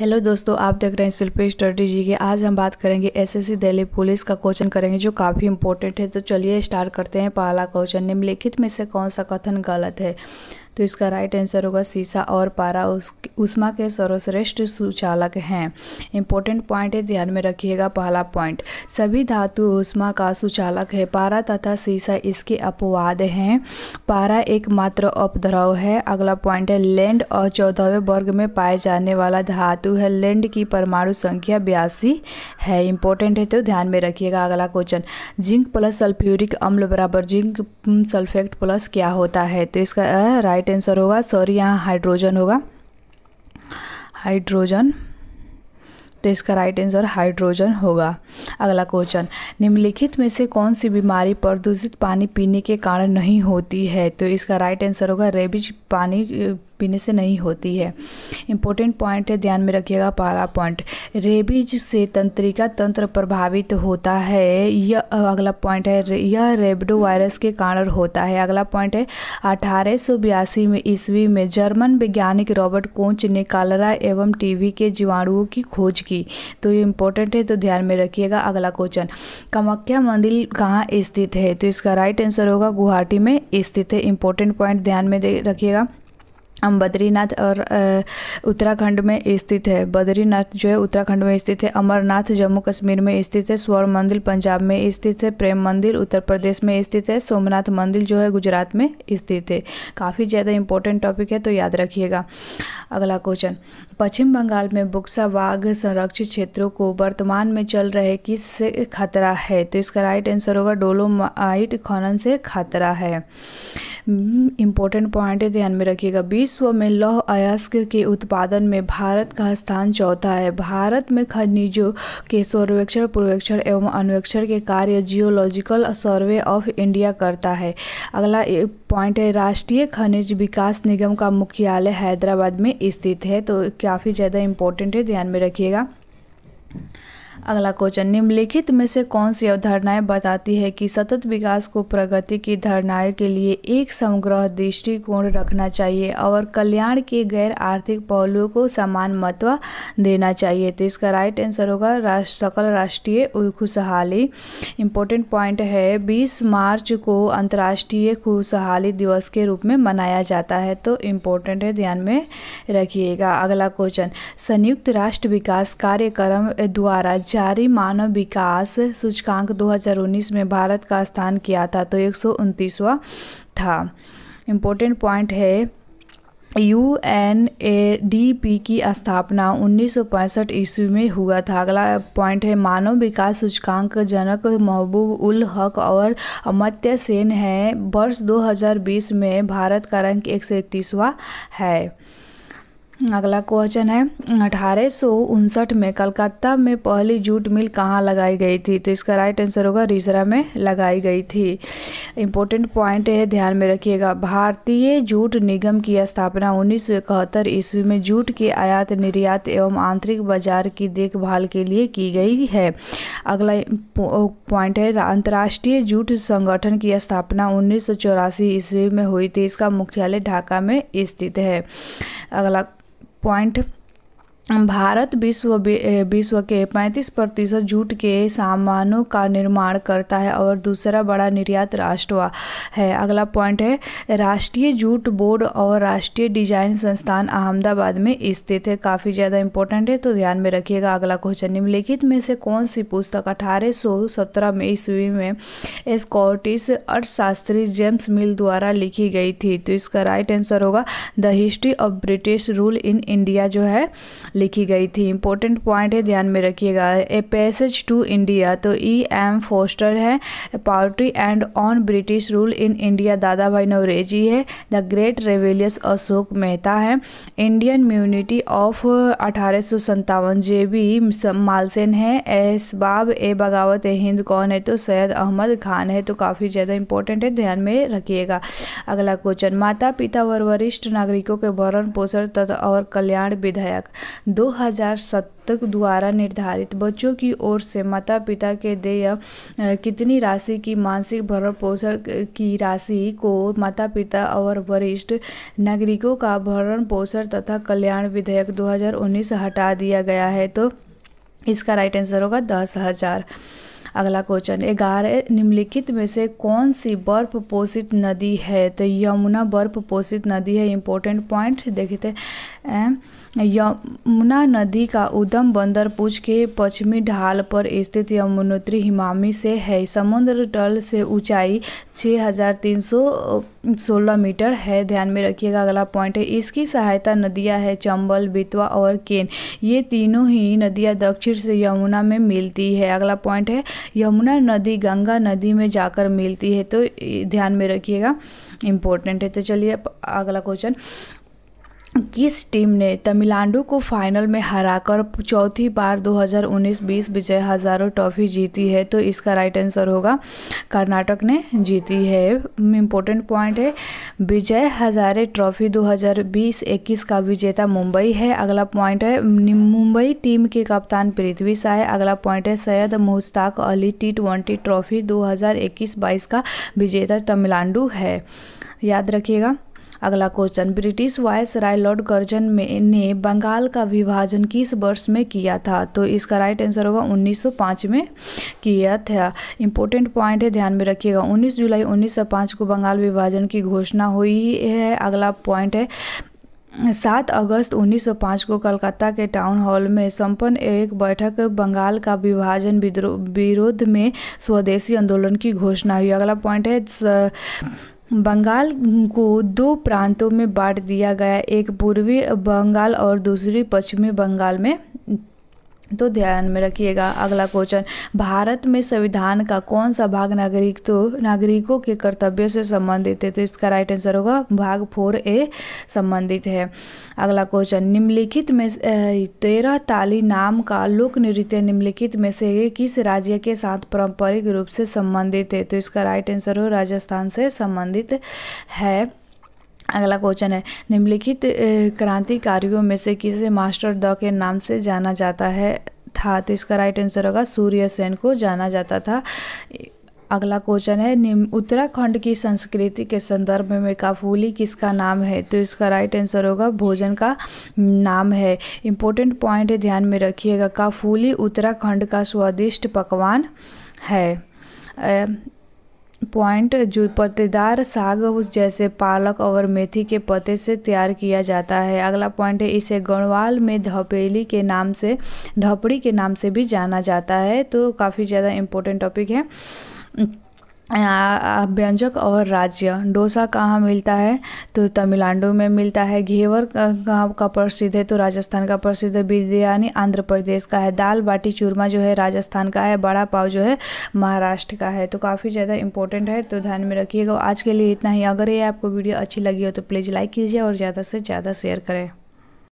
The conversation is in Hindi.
हेलो दोस्तों, आप देख रहे हैं शिल्पी स्टडी जी के। आज हम बात करेंगे एसएससी दिल्ली पुलिस का क्वेश्चन करेंगे जो काफ़ी इंपॉर्टेंट है। तो चलिए स्टार्ट करते हैं। पहला क्वेश्चन, निम्नलिखित में से कौन सा कथन गलत है? तो इसका राइट आंसर होगा शीशा और पारा ऊष्मा के सर्वश्रेष्ठ सुचालक हैं। इंपॉर्टेंट पॉइंट है, ध्यान में रखिएगा। पहला पॉइंट, सभी धातु ऊष्मा का सुचालक है। पारा तथा शीशा इसके अपवाद हैं। पारा एकमात्र अपद्रव है। अगला पॉइंट है, लैंड और 14वें वर्ग में पाए जाने वाला धातु है। लैंड की परमाणु संख्या 82 है। इंपॉर्टेंट है तो ध्यान में रखिएगा। अगला क्वेश्चन, जिंक प्लस सल्फ्यूरिक अम्ल बराबर जिंक सल्फेट प्लस क्या होता है? तो इसका राइट आंसर होगा, सॉरी यहाँ हाइड्रोजन होगा, हाइड्रोजन। तो इसका राइट आंसर हाइड्रोजन होगा। अगला क्वेश्चन, निम्नलिखित में से कौन सी बीमारी प्रदूषित पानी पीने के कारण नहीं होती है? तो इसका राइट आंसर होगा, रेबीज पानी पीने से नहीं होती है। इंपॉर्टेंट पॉइंट है, ध्यान में रखिएगा। पहला पॉइंट, रेबीज से तंत्रिका तंत्र प्रभावित होता है। यह अगला पॉइंट है, यह रेबडो वायरस के कारण होता है। अगला पॉइंट है, 1882 में ईस्वी में जर्मन वैज्ञानिक रॉबर्ट कोच ने कॉलरा एवं टीबी के जीवाणुओं की खोज की। तो ये इंपॉर्टेंट है तो ध्यान में रखिएगा। अगला क्वेश्चन, कामाख्या मंदिर कहाँ स्थित है? तो इसका राइट आंसर होगा, गुवाहाटी में स्थित है। इंपॉर्टेंट पॉइंट ध्यान में रखिएगा। बद्रीनाथ और उत्तराखंड में स्थित है। बद्रीनाथ जो है उत्तराखंड में स्थित है। अमरनाथ जम्मू कश्मीर में स्थित है। स्वर्ण मंदिर पंजाब में स्थित है। प्रेम मंदिर उत्तर प्रदेश में स्थित है। सोमनाथ मंदिर जो है गुजरात में स्थित है। काफ़ी ज़्यादा इंपॉर्टेंट टॉपिक है तो याद रखिएगा। अगला क्वेश्चन, पश्चिम बंगाल में बुक्सा बाघ संरक्षित क्षेत्रों को वर्तमान में चल रहे किस से खतरा है? तो इसका राइट आंसर होगा, डोलोमाइट खनन से खतरा है। इंपॉर्टेंट पॉइंट है, ध्यान में रखिएगा। विश्व में लौह अयस्क के उत्पादन में भारत का स्थान चौथा है। भारत में खनिजों के सर्वेक्षण, पूर्वेक्षण एवं अन्वेषण के कार्य जियोलॉजिकल सर्वे ऑफ इंडिया करता है। अगला पॉइंट है, राष्ट्रीय खनिज विकास निगम का मुख्यालय हैदराबाद में स्थित है। तो काफ़ी ज़्यादा इंपॉर्टेंट है, ध्यान में रखिएगा। अगला क्वेश्चन, निम्नलिखित में से कौन सी अवधारणाएं बताती है कि सतत विकास को प्रगति की धारणाओं के लिए एक समग्र दृष्टिकोण रखना चाहिए और कल्याण के गैर आर्थिक पहलुओं को समान महत्व देना चाहिए? तो इसका राइट आंसर होगा, सकल राष्ट्रीय खुशहाली। इंपॉर्टेंट पॉइंट है, 20 मार्च को अंतर्राष्ट्रीय खुशहाली दिवस के रूप में मनाया जाता है। तो इम्पोर्टेंट है, ध्यान में रखिएगा। अगला क्वेश्चन, संयुक्त राष्ट्र विकास कार्यक्रम द्वारा जारी मानव विकास सूचकांक 2019 में भारत का स्थान किया था? तो 129वां था। इम्पोर्टेंट पॉइंट है, UNADP की स्थापना 1965 ईस्वी में हुआ था। अगला पॉइंट है, मानव विकास सूचकांक जनक महबूब उल हक और अमर्त्य सेन है। वर्ष 2020 में भारत का रैंक 131वां है। अगला क्वेश्चन है, 1859 में कलकत्ता में पहली जूट मिल कहाँ लगाई गई थी? तो इसका राइट आंसर होगा, रिसरा में लगाई गई थी। इंपॉर्टेंट पॉइंट है, ध्यान में रखिएगा। भारतीय जूट निगम की स्थापना 1971 ईस्वी में जूट के आयात निर्यात एवं आंतरिक बाजार की देखभाल के लिए की गई है। अगला पॉइंट है, अंतर्राष्ट्रीय जूट संगठन की स्थापना 1984 ईस्वी में हुई थी। इसका मुख्यालय ढाका में स्थित है। अगला पॉइंट, भारत विश्व के 35% जूट के सामानों का निर्माण करता है और दूसरा बड़ा निर्यात राष्ट्र है। अगला पॉइंट है, राष्ट्रीय जूट बोर्ड और राष्ट्रीय डिजाइन संस्थान अहमदाबाद में स्थित है। काफ़ी ज़्यादा इंपॉर्टेंट है तो ध्यान में रखिएगा। अगला क्वेश्चन, निम्नलिखित में से कौन सी पुस्तक 1817 में ईस्वी में स्कॉटिश अर्थशास्त्री जेम्स मिल द्वारा लिखी गई थी? तो इसका राइट आंसर होगा, the history of British rule in India जो है लिखी गई थी। इंपॉर्टेंट पॉइंट है, ध्यान में रखिएगा। ए पैसेज टू इंडिया, तो E.M. फोस्टर है। Poetry and on British rule in India, दादा भाई नौरोजी है। द ग्रेट रेविलियस, अशोक मेहता है। इंडियन म्यूनिटी ऑफ 1857, JB मालसेन है। एसबाब ए बगावत हिंद कौन है? तो सैयद अहमद खान है। तो काफ़ी ज़्यादा इंपॉर्टेंट है, ध्यान में रखिएगा। अगला क्वेश्चन, माता पिता व वरिष्ठ नागरिकों के भरण पोषण तथा और कल्याण विधायक 2007 द्वारा निर्धारित बच्चों की ओर से माता पिता के देय कितनी राशि की मासिक भरण पोषण की राशि को माता पिता और वरिष्ठ नागरिकों का भरण पोषण तथा कल्याण विधेयक 2019 हटा दिया गया है। तो इसका राइट आंसर होगा 10,000। अगला क्वेश्चन, 11 निम्नलिखित में से कौन सी बर्फ पोषित नदी है? तो यमुना बर्फ पोषित नदी है। इंपॉर्टेंट पॉइंट देखते हैं। यमुना नदी का उद्गम बंदरपुर के पश्चिमी ढाल पर स्थित यमुनोत्री हिमामी से है। समुद्र तल से ऊंचाई 6,316 मीटर है। ध्यान में रखिएगा। अगला पॉइंट है, इसकी सहायता नदियां है चंबल, बेतवा और केन। ये तीनों ही नदियां दक्षिण से यमुना में मिलती है। अगला पॉइंट है, यमुना नदी गंगा नदी में जाकर मिलती है। तो ध्यान में रखिएगा, इंपॉर्टेंट है। तो चलिए अगला क्वेश्चन, किस टीम ने तमिलनाडु को फाइनल में हराकर चौथी बार 2019-20 विजय हजारे ट्रॉफी जीती है? तो इसका राइट आंसर होगा कर्नाटक ने जीती है। इम्पोर्टेंट पॉइंट है, विजय हजारे ट्रॉफी 2020-21 का विजेता मुंबई है। अगला पॉइंट है, मुंबई टीम के कप्तान पृथ्वी शाह है। अगला पॉइंट है, सैयद मुश्ताक अली T20 ट्रॉफी 2021-22 का विजेता तमिलनाडु है। याद रखिएगा। अगला question, British viceroy Lord Curzon ने बंगाल का विभाजन किस वर्ष में किया था? तो इसका राइट आंसर होगा 1905 में किया था। इंपॉर्टेंट पॉइंट है, ध्यान में रखिएगा। 19 जुलाई 1905 को बंगाल विभाजन की घोषणा हुई है। अगला पॉइंट है, 7 अगस्त 1905 को कलकत्ता के टाउन हॉल में संपन्न एक बैठक बंगाल का विभाजन विरोध में स्वदेशी आंदोलन की घोषणा हुई। अगला पॉइंट है, बंगाल को 2 प्रांतों में बांट दिया गया, एक पूर्वी बंगाल और दूसरी पश्चिमी बंगाल में। तो ध्यान में रखिएगा। अगला क्वेश्चन, भारत में संविधान का कौन सा भाग नागरिकों के कर्तव्य से संबंधित है? तो इसका राइट आंसर होगा भाग 4A संबंधित है। अगला क्वेश्चन, निम्नलिखित में 13 ताली नाम का लोक नृत्य निम्नलिखित में से किस राज्य के साथ पारंपरिक रूप से संबंधित है? तो इसका राइट आंसर हो राजस्थान से संबंधित है। अगला क्वेश्चन है, निम्नलिखित क्रांतिकारियों में से किसे मास्टर द के नाम से जाना जाता था? तो इसका राइट आंसर होगा सूर्य सेन को जाना जाता था। अगला क्वेश्चन है, उत्तराखंड की संस्कृति के संदर्भ में काफूली किसका नाम है? तो इसका राइट आंसर होगा भोजन का नाम है। इंपॉर्टेंट पॉइंट है, ध्यान में रखिएगा। काफूली उत्तराखंड का स्वादिष्ट पकवान है। पॉइंट, जो पत्तेदार साग जैसे पालक और मेथी के पत्ते से तैयार किया जाता है। अगला पॉइंट है, इसे गढ़वाल में ढपड़ी के नाम से भी जाना जाता है। तो काफ़ी ज़्यादा इम्पोर्टेंट टॉपिक है। व्यंजक और राज्य, डोसा कहाँ मिलता है? तो तमिलनाडु में मिलता है। घेवर कहाँ का प्रसिद्ध है? तो राजस्थान का प्रसिद्ध है। बिरयानी आंध्र प्रदेश का है। दाल बाटी चूरमा जो है राजस्थान का है। बड़ा पाव जो है महाराष्ट्र का है। तो काफ़ी ज़्यादा इंपॉर्टेंट है, तो ध्यान में रखिएगा। आज के लिए इतना ही। अगर ये आपको वीडियो अच्छी लगी हो तो प्लीज़ लाइक कीजिए और ज़्यादा से ज़्यादा शेयर करें।